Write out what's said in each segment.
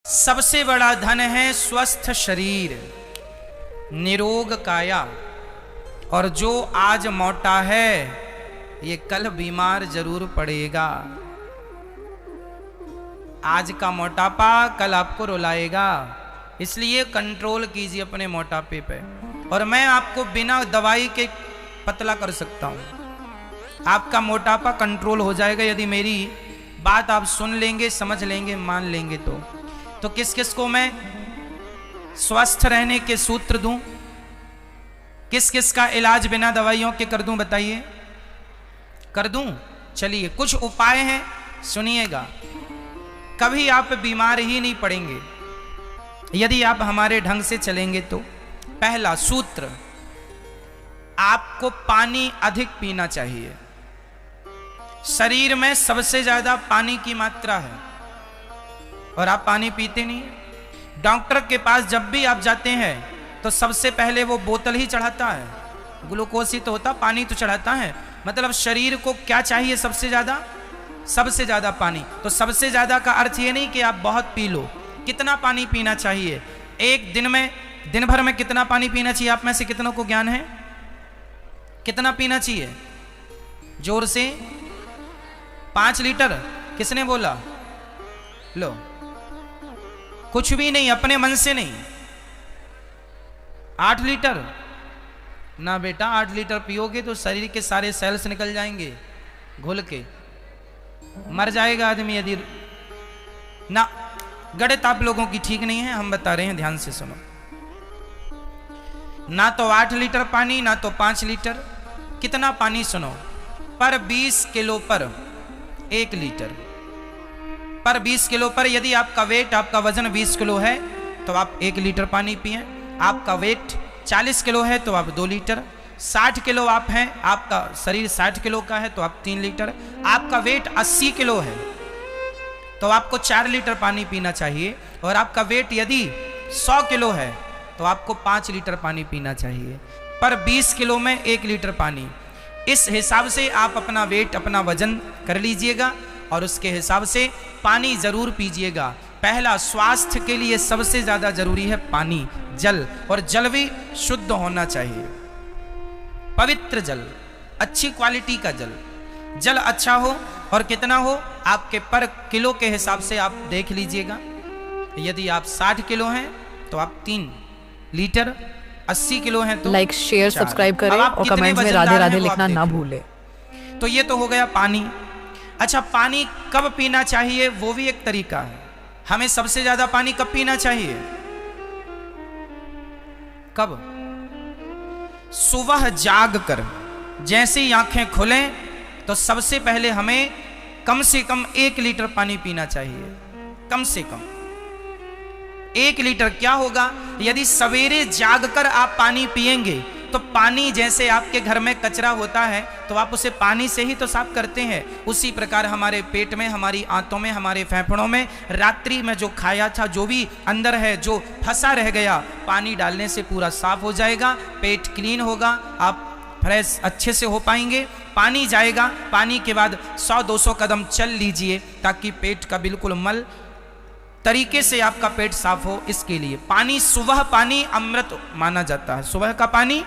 सबसे बड़ा धन है स्वस्थ शरीर, निरोग काया। और जो आज मोटा है ये कल बीमार जरूर पड़ेगा। आज का मोटापा कल आपको रुलाएगा, इसलिए कंट्रोल कीजिए अपने मोटापे पे। और मैं आपको बिना दवाई के पतला कर सकता हूं। आपका मोटापा कंट्रोल हो जाएगा यदि मेरी बात आप सुन लेंगे, समझ लेंगे, मान लेंगे। तो किस किस को मैं स्वस्थ रहने के सूत्र दूं, किस किस का इलाज बिना दवाइयों के कर दूं, बताइए। कर दूं? चलिए कुछ उपाय हैं, सुनिएगा। कभी आप बीमार ही नहीं पड़ेंगे यदि आप हमारे ढंग से चलेंगे तो। पहला सूत्र, आपको पानी अधिक पीना चाहिए। शरीर में सबसे ज्यादा पानी की मात्रा है और आप पानी पीते नहीं। डॉक्टर के पास जब भी आप जाते हैं तो सबसे पहले वो बोतल ही चढ़ाता है। ग्लूकोज ही तो होता, पानी तो चढ़ाता है। मतलब शरीर को क्या चाहिए सबसे ज्यादा? सबसे ज्यादा पानी। तो सबसे ज्यादा का अर्थ ये नहीं कि आप बहुत पी लो। कितना पानी पीना चाहिए एक दिन में, दिन भर में कितना पानी पीना चाहिए? आप में से कितनों को ज्ञान है? कितना पीना चाहिए? जोर से 5 लीटर। किसने बोला? लो, कुछ भी नहीं, अपने मन से नहीं। 8 लीटर ना बेटा, 8 लीटर पियोगे तो शरीर के सारे सेल्स निकल जाएंगे घुल के, मर जाएगा आदमी यदि ना। गणित आप लोगों की ठीक नहीं है, हम बता रहे हैं, ध्यान से सुनो। ना तो 8 लीटर पानी, ना तो 5 लीटर। कितना पानी सुनो? पर 20 किलो पर 1 लीटर। पर 20 किलो पर, यदि आपका वेट, आपका वजन 20 किलो है तो आप 1 लीटर पानी पिए। आपका वेट 40 किलो है तो आप 2 लीटर। 60 किलो आप हैं, आपका शरीर 60 किलो का है तो आप 3 लीटर। आपका वेट 80 किलो है तो आपको 4 लीटर पानी पीना चाहिए। और आपका वेट यदि 100 किलो है तो आपको 5 लीटर पानी पीना चाहिए। पर 20 किलो में 1 लीटर पानी। इस हिसाब से आप अपना वेट, अपना वजन कर लीजिएगा और उसके हिसाब से पानी जरूर पीजिएगा। पहला, स्वास्थ्य के लिए सबसे ज्यादा जरूरी है पानी, जल। और जल भी शुद्ध होना चाहिए, पवित्र जल, अच्छी क्वालिटी का जल। जल अच्छा हो और कितना हो, आपके पर किलो के हिसाब से आप देख लीजिएगा। यदि आप 60 किलो हैं तो आप 3 लीटर, 80 किलो हैं तो लाइक, शेयर, सब्सक्राइब करें और कमेंट्स में राधे राधे लिखना ना भूले। तो ये तो हो गया पानी। अच्छा, पानी कब पीना चाहिए वो भी एक तरीका है। हमें सबसे ज्यादा पानी कब पीना चाहिए? कब? सुबह जाग कर जैसे ही आंखें खुलें तो सबसे पहले हमें कम से कम 1 लीटर पानी पीना चाहिए। कम से कम 1 लीटर। क्या होगा यदि सवेरे जागकर आप पानी पिएंगे तो पानी, जैसे आपके घर में कचरा होता है तो आप उसे पानी से ही तो साफ करते हैं, उसी प्रकार हमारे पेट में, हमारी आंतों में, हमारे फेफड़ों में रात्रि में जो खाया था, जो भी अंदर है, जो फंसा रह गया, पानी डालने से पूरा साफ हो जाएगा। पेट क्लीन होगा, आप फ्रेश अच्छे से हो पाएंगे। पानी जाएगा, पानी के बाद 100-200 कदम चल लीजिए ताकि पेट का बिल्कुल मल तरीके से आपका पेट साफ हो। इसके लिए पानी, सुबह पानी अमृत माना जाता है। सुबह का पानी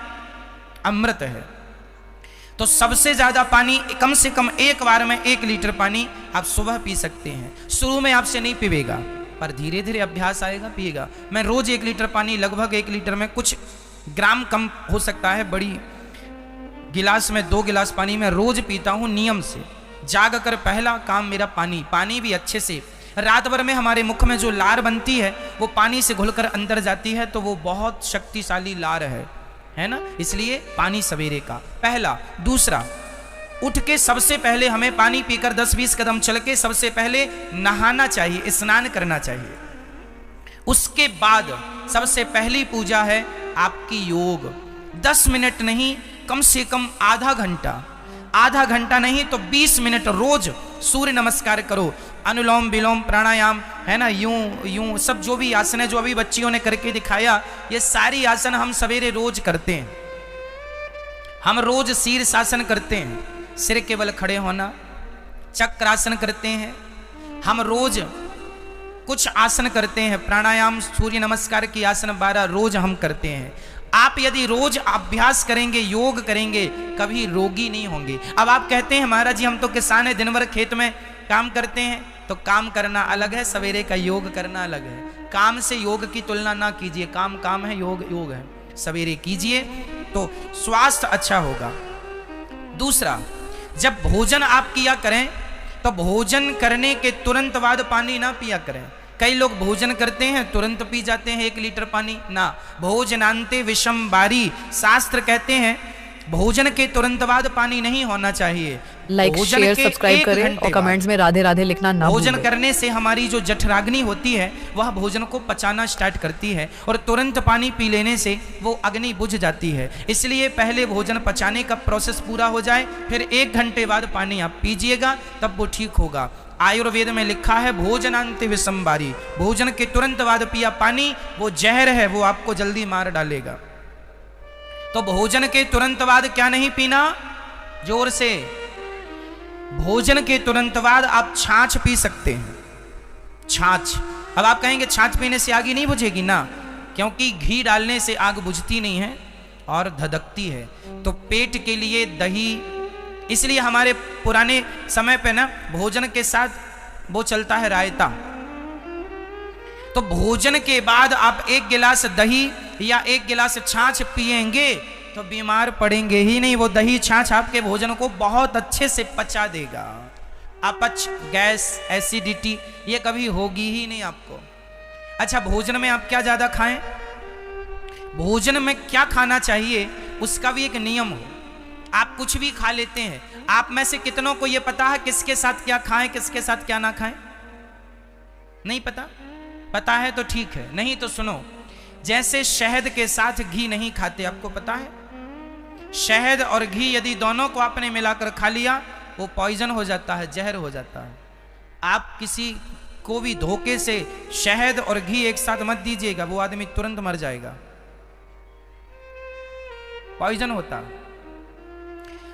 अमृत है। तो सबसे ज्यादा पानी, कम से कम एक बार में 1 लीटर पानी आप सुबह पी सकते हैं। शुरू में आपसे नहीं पीवेगा, पर धीरे धीरे अभ्यास आएगा, पिएगा। मैं रोज 1 लीटर पानी, लगभग 1 लीटर में कुछ ग्राम कम हो सकता है, बड़ी गिलास में 2 गिलास पानी मैं रोज पीता हूं नियम से। जाग कर पहला काम मेरा पानी। पानी भी अच्छे से, रात भर में हमारे मुख में जो लार बनती है वो पानी से घुलकर अंदर जाती है, तो वो बहुत शक्तिशाली लार है ना। इसलिए पानी सवेरे का पहला। दूसरा, उठ के सबसे पहले हमें पानी पीकर 10-20 कदम चल के सबसे पहले नहाना चाहिए, स्नान करना चाहिए। उसके बाद सबसे पहली पूजा है आपकी योग। 10 मिनट नहीं, कम से कम आधा घंटा, आधा घंटा नहीं तो 20 मिनट रोज सूर्य नमस्कार करो। अनुलोम विलोम प्राणायाम है ना, यूं सब जो भी आसन है, जो अभी बच्चियों ने करके दिखाया, ये सारी आसन हम सवेरे रोज करते हैं। हम रोज शीर्षासन करते हैं, सिर के बल खड़े होना। चक्रासन करते हैं हम रोज। कुछ आसन करते हैं, प्राणायाम, सूर्य नमस्कार की आसन 12 रोज हम करते हैं। आप यदि रोज अभ्यास करेंगे, योग करेंगे, कभी रोगी नहीं होंगे। अब आप कहते हैं महाराज जी हम तो किसान हैं, दिन भर खेत में काम करते हैं। तो काम करना अलग है, सवेरे का योग करना अलग है। काम से योग की तुलना ना कीजिए, काम काम है, योग योग है। सवेरे कीजिए तो स्वास्थ्य अच्छा होगा। दूसरा, जब भोजन आप किया करें तो भोजन करने के तुरंत बाद पानी ना पिया करें। कई लोग भोजन करते हैं तुरंत पी जाते हैं 1 लीटर पानी। ना, भोजनांते विषम बारी, शास्त्र कहते हैं भोजन के तुरंत बाद पानी नहीं होना चाहिए। लाइक, शेयर, सब्सक्राइब करें और कमेंट्स में राधे राधे लिखना ना भूलें। भोजन करने से हमारी जो जठराग्नि होती है वह भोजन को पचाना स्टार्ट करती है और तुरंत पानी पी लेने से वो अग्नि बुझ जाती है। इसलिए पहले भोजन पचाने का प्रोसेस पूरा हो जाए, फिर 1 घंटे बाद पानी आप पीजिएगा, तब वो ठीक होगा। आयुर्वेद में लिखा है भोजनांते विषमबारी, भोजन के तुरंत बाद पिया पानी वो जहर है, वो आपको जल्दी मार डालेगा। तो भोजन के तुरंत बाद क्या नहीं पीना? जोर से, भोजन के तुरंत बाद आप छाछ पी सकते हैं। छाछ, अब आप कहेंगे छाछ पीने से आग नहीं बुझेगी ना, क्योंकि घी डालने से आग बुझती नहीं है और धधकती है। तो पेट के लिए दही, इसलिए हमारे पुराने समय पे ना भोजन के साथ वो चलता है रायता। तो भोजन के बाद आप 1 गिलास दही या 1 गिलास छाछ पिएंगे तो बीमार पड़ेंगे ही नहीं। वो दही छाछ आपके भोजन को बहुत अच्छे से पचा देगा। अपच, गैस, एसिडिटी ये कभी होगी ही नहीं आपको। अच्छा, भोजन में आप क्या ज्यादा खाएं? भोजन में क्या खाना चाहिए उसका भी एक नियम हो। आप कुछ भी खा लेते हैं। आप में से कितनों को यह पता है किसके साथ क्या खाएं, किसके साथ क्या ना खाएं? नहीं पता? पता है तो ठीक है, नहीं तो सुनो। जैसे शहद के साथ घी नहीं खाते, आपको पता है? शहद और घी यदि दोनों को आपने मिलाकर खा लिया वो पॉइजन हो जाता है, जहर हो जाता है। आप किसी को भी धोखे से शहद और घी एक साथ मत दीजिएगा, वो आदमी तुरंत मर जाएगा, पॉइजन होता है।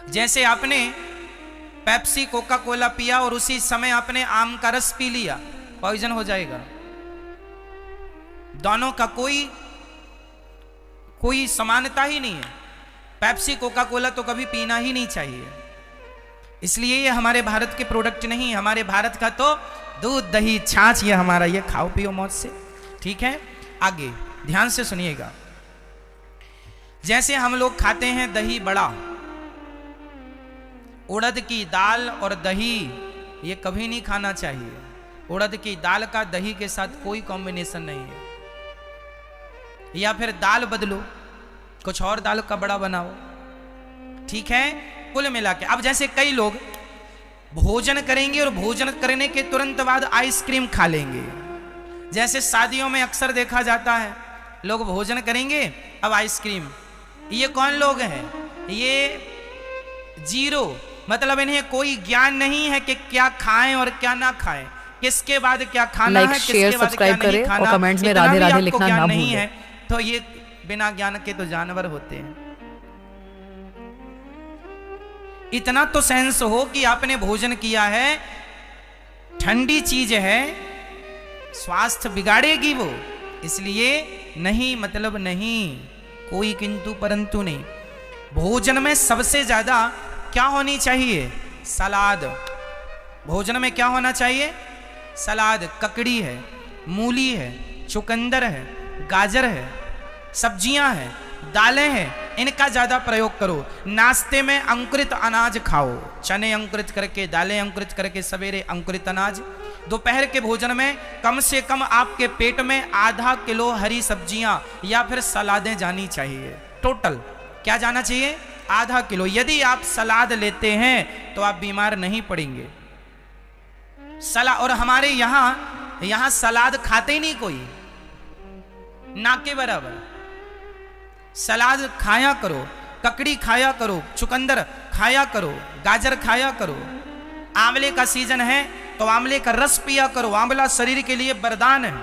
जैसे आपने पेप्सी, कोका कोला पिया और उसी समय आपने आम का रस पी लिया, पॉइजन हो जाएगा। दोनों का कोई समानता ही नहीं है। पेप्सी, कोका कोला तो कभी पीना ही नहीं चाहिए। इसलिए ये हमारे भारत के प्रोडक्ट नहीं है। हमारे भारत का तो दूध, दही, छाछ, ये हमारा, ये खाओ पियो मौज से। ठीक है, आगे ध्यान से सुनिएगा। जैसे हम लोग खाते हैं दही बड़ा, उड़द की दाल और दही ये कभी नहीं खाना चाहिए। उड़द की दाल का दही के साथ कोई कॉम्बिनेशन नहीं है। या फिर दाल बदलो, कुछ और दाल का बड़ा बनाओ। ठीक है, कुल मिला के अब जैसे कई लोग भोजन करेंगे और भोजन करने के तुरंत बाद आइसक्रीम खा लेंगे। जैसे शादियों में अक्सर देखा जाता है, लोग भोजन करेंगे अब आइसक्रीम। ये कौन लोग हैं? ये जीरो, मतलब इन्हें कोई ज्ञान नहीं है कि क्या खाएं और क्या ना खाएं, किसके बाद क्या खाना है, किसके बाद क्या नहीं खाना। और कमेंट्स में राधे राधे लिखना ना नहीं है तो ये बिना ज्ञान के तो जानवर होते हैं। इतना तो सेंस हो कि आपने भोजन किया है, ठंडी चीज है, स्वास्थ्य बिगाड़ेगी वो, इसलिए नहीं, मतलब नहीं, कोई किंतु परंतु नहीं। भोजन में सबसे ज्यादा क्या होनी चाहिए? सलाद। भोजन में क्या होना चाहिए? सलाद। ककड़ी है, मूली है, चुकंदर है, गाजर है, सब्जियां हैं, दालें हैं, इनका ज्यादा प्रयोग करो। नाश्ते में अंकुरित अनाज खाओ, चने अंकुरित करके, दालें अंकुरित करके, सवेरे अंकुरित अनाज। दोपहर के भोजन में कम से कम आपके पेट में आधा किलो हरी सब्जियां या फिर सलादें जानी चाहिए। टोटल क्या जाना चाहिए? आधा किलो। यदि आप सलाद लेते हैं तो आप बीमार नहीं पड़ेंगे। और हमारे यहां सलाद खाते ही नहीं कोई, ना के बराबर। सलाद खाया करो, ककड़ी खाया करो, चुकंदर खाया करो, गाजर खाया करो। आंवले का सीजन है तो आंवले का रस पिया करो, आंवला शरीर के लिए वरदान है।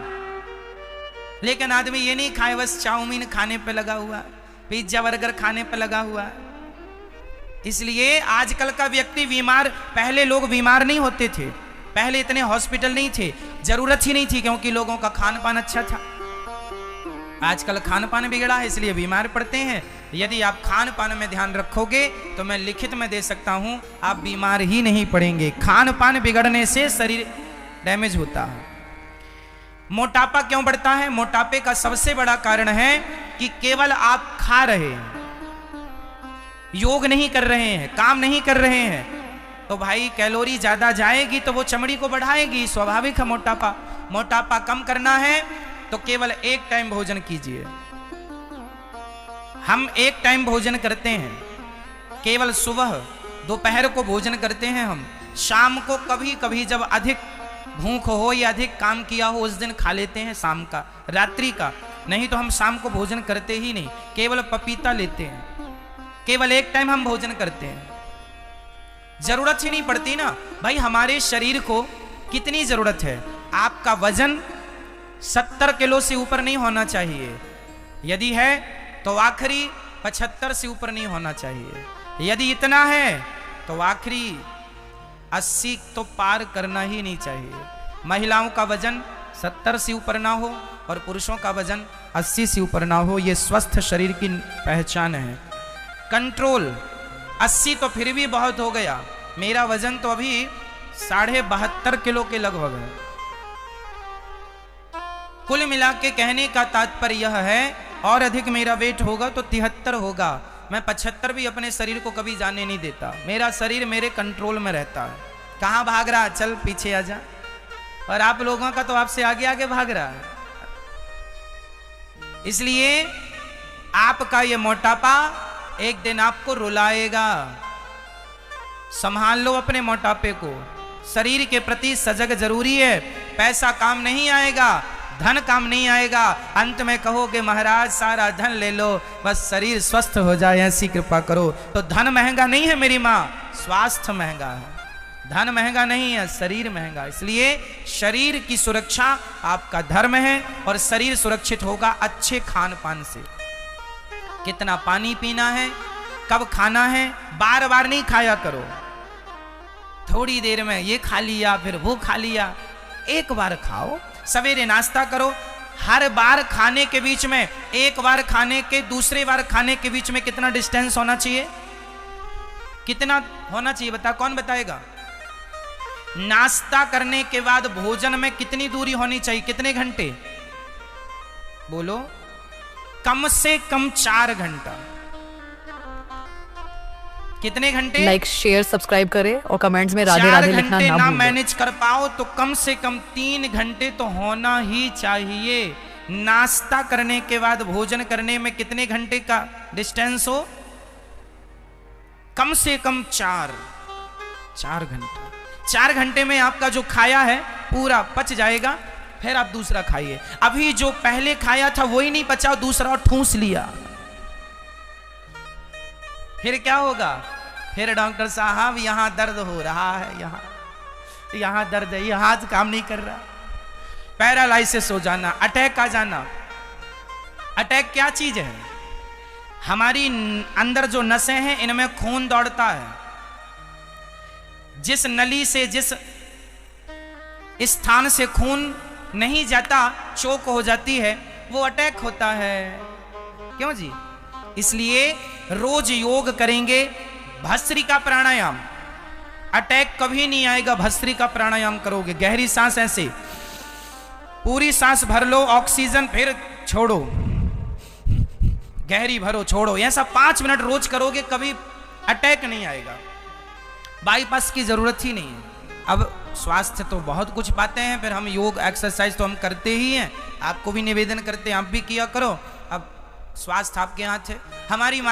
लेकिन आदमी ये नहीं खाए, बस चाउमीन खाने पे लगा हुआ है, पिज्जा बर्गर खाने पे लगा हुआ है। इसलिए आजकल का व्यक्ति बीमार, पहले लोग बीमार नहीं होते थे, पहले इतने हॉस्पिटल नहीं थे, जरूरत ही नहीं थी, क्योंकि लोगों का खान पान अच्छा था। आजकल खान पान बिगड़ा है, इसलिए बीमार पड़ते हैं। यदि आप खान पान में ध्यान रखोगे तो मैं लिखित में दे सकता हूं, आप बीमार ही नहीं पड़ेंगे। खान पान बिगड़ने से शरीर डैमेज होता है। मोटापा क्यों बढ़ता है? मोटापे का सबसे बड़ा कारण है कि केवल आप खा रहे हैं, योग नहीं कर रहे हैं, काम नहीं कर रहे हैं, तो भाई कैलोरी ज्यादा जाएगी तो वो चमड़ी को बढ़ाएगी, स्वाभाविक है मोटापा। मोटापा कम करना है तो केवल एक टाइम भोजन कीजिए। हम एक टाइम भोजन करते हैं, केवल सुबह दोपहर को भोजन करते हैं। हम शाम को कभी कभी जब अधिक भूख हो या अधिक काम किया हो उस दिन खा लेते हैं, शाम का, रात्रि का। नहीं तो हम शाम को भोजन करते ही नहीं, केवल पपीता लेते हैं, केवल एक टाइम हम भोजन करते हैं। जरूरत ही नहीं पड़ती ना भाई। हमारे शरीर को कितनी जरूरत है? आपका वजन 70 किलो से ऊपर नहीं होना चाहिए, यदि है तो आखिरी 75 से ऊपर नहीं होना चाहिए। यदि इतना है तो आखिरी 80 तो पार करना ही नहीं चाहिए। महिलाओं का वजन 70 से ऊपर ना हो और पुरुषों का वजन 80 से ऊपर ना हो, ये स्वस्थ शरीर की पहचान है। कंट्रोल 80 तो फिर भी बहुत हो गया, मेरा वजन तो अभी 72.5 किलो के लगभग है। कुल मिला के कहने का तात्पर्य यह है, और अधिक मेरा वेट होगा तो 73 होगा, मैं 75 भी अपने शरीर को कभी जाने नहीं देता। मेरा शरीर मेरे कंट्रोल में रहता है। कहाँ भाग रहा, चल पीछे आ जा। और आप लोगों का तो आपसे आगे आगे भाग रहा है। इसलिए आपका ये मोटापा एक दिन आपको रुलाएगा। संभाल लो अपने मोटापे को। शरीर के प्रति सजग जरूरी है। पैसा काम नहीं आएगा, धन काम नहीं आएगा। अंत में कहोगे महाराज सारा धन ले लो, बस शरीर स्वस्थ हो जाए ऐसी कृपा करो। तो धन महंगा नहीं है मेरी माँ, स्वास्थ्य महंगा है। धन महंगा नहीं है, शरीर महंगा। इसलिए शरीर की सुरक्षा आपका धर्म है, और शरीर सुरक्षित होगा अच्छे खान पान से। कितना पानी पीना है, कब खाना है, बार बार नहीं खाया करो। थोड़ी देर में ये खा लिया फिर वो खा लिया, एक बार खाओ। सवेरे नाश्ता करो, हर बार खाने के बीच में, एक बार खाने के दूसरे बार खाने के बीच में कितना डिस्टेंस होना चाहिए? कितना होना चाहिए बता, कौन बताएगा? नाश्ता करने के बाद भोजन में कितनी दूरी होनी चाहिए? कितने घंटे बोलो? कम से कम 4 घंटा। कितने घंटे? लाइक शेयर सब्सक्राइब करें और कमेंट्स में राधे राधे लिखना ना भूलें। मैनेज कर पाओ तो कम से कम 3 घंटे तो होना ही चाहिए। नाश्ता करने के बाद भोजन करने में कितने घंटे का डिस्टेंस हो? कम से कम 4 घंटा। 4 घंटे में आपका जो खाया है पूरा पच जाएगा, फिर आप दूसरा खाइए। अभी जो पहले खाया था वही नहीं पचा, दूसरा ठूंस लिया, फिर क्या होगा? फिर डॉक्टर साहब यहाँ दर्द हो रहा है, यहाँ दर्द है, ये हाथ काम नहीं कर रहा, पैरालाइसिस हो जाना, अटैक आ जाना। अटैक क्या चीज है? हमारी अंदर जो नसें हैं इनमें खून दौड़ता है। जिस नली से, जिस स्थान से खून नहीं जाता, चोक हो जाती है, वो अटैक होता है। क्यों जी? इसलिए रोज योग करेंगे, भस्त्रिका प्राणायाम, अटैक कभी नहीं आएगा। भस्त्रिका प्राणायाम करोगे, गहरी सांस, ऐसे पूरी सांस भर लो, ऑक्सीजन, फिर छोड़ो, गहरी भरो, छोड़ो, ऐसा 5 मिनट रोज करोगे, कभी अटैक नहीं आएगा। बाईपास की जरूरत ही नहीं है। अब स्वास्थ्य तो बहुत कुछ पाते हैं, फिर हम योग एक्सरसाइज तो हम करते ही हैं, आपको भी निवेदन करते हैं, आप भी किया करो। अब स्वास्थ्य आपके हाथ है। हमारी माँ